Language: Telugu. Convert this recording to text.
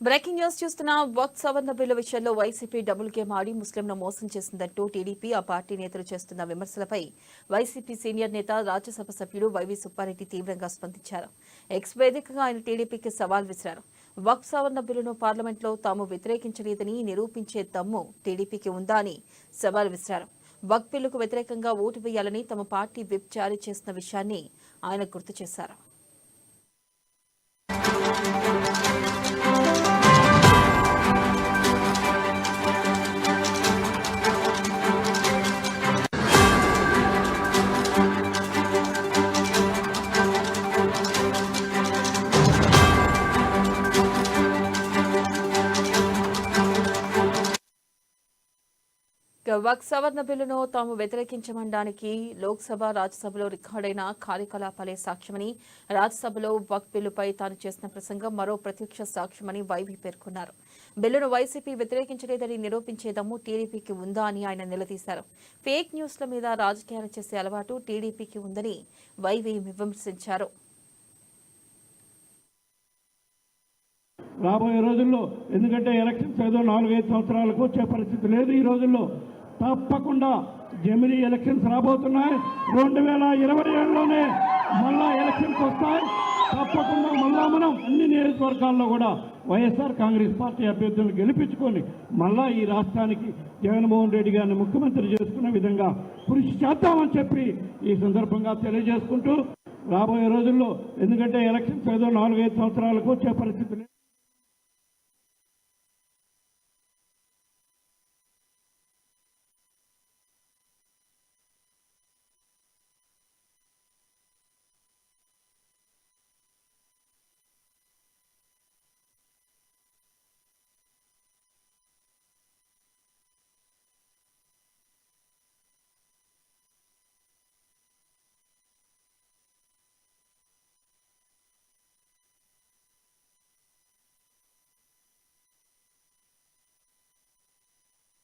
బ్రేకింగ్ న్యూస్ చూస్తున్న వక్ఫ్ సవరణ బిల్లు విషయంలో వైసీపీ డబుల్ గేమ్ ఆడి ముస్లింను మోసం చేసిందంటూ టీడీపీ ఆ పార్టీ నేతలు చేస్తున్న విమర్శలపై వైసీపీ సీనియర్ నేత రాజ్యసభ సభ్యుడు వైవీ సుబ్బారెడ్డి తీవ్రంగా స్పందించారు. ఎక్స్ వేదికగా ఆయన టీడీపీకి సవాల్ విసిరారు. వక్ఫ్ సవరణ బిల్లును పార్లమెంట్లో తాము వ్యతిరేకించలేదని నిరూపించే దమ్ము టీడీపీకి ఉందా అని సవాల్ విసిరారు. వక్ఫ్ బిల్లుకు వ్యతిరేకంగా ఓటు వేయాలని తమ పార్టీ విప్ జారీ చేసిన విషయాన్ని ఆయన గుర్తు చేశారు. వక్ఫ్ సవరణ బిల్లును తాము వ్యతిరేకించమనడానికి లోక్సభ రాజ్యసభలో రికార్డైన కార్యకలాపాలే సాక్ష్యమని, రాజ్యసభలో వక్ఫ్ బిల్లుపై తాను చేసిన ప్రసంగం మరో ప్రత్యక్ష సాక్ష్యమని వైవీ పేర్కొన్నారు. బిల్లును వైసీపీ వ్యతిరేకించలేదని నిరూపించేదమ్ము టీడీపీకి ఉందా అని ఆయన నిలదీశారు. ఫేక్ న్యూస్ల మీద రాజకీయాలు చేసే అలవాటు టీడీపీకి ఉందని వైవీ విమర్శించారు. రాబోయే రోజుల్లో ఎందుకంటే ఎలక్షన్స్ ఏదో 4-5 సంవత్సరాలకు వచ్చే పరిస్థితి లేదు. ఈ రోజుల్లో తప్పకుండా జమిలీ ఎలక్షన్స్ రాబోతున్నాయి. 2027లోనే మళ్ళా ఎలక్షన్స్ వస్తాయి. తప్పకుండా మళ్ళా మనం అన్ని నియోజకవర్గాల్లో కూడా వైఎస్ఆర్ కాంగ్రెస్ పార్టీ అభ్యర్థులను గెలిపించుకొని మళ్ళా ఈ రాష్ట్రానికి జగన్మోహన్ రెడ్డి గారిని ముఖ్యమంత్రి చేసుకునే విధంగా కృషి చేద్దామని చెప్పి ఈ సందర్భంగా తెలియజేసుకుంటూ రాబోయే రోజుల్లో ఎందుకంటే ఎలక్షన్స్ ఏదో 4-5 సంవత్సరాలకు వచ్చే పరిస్థితి లేదు.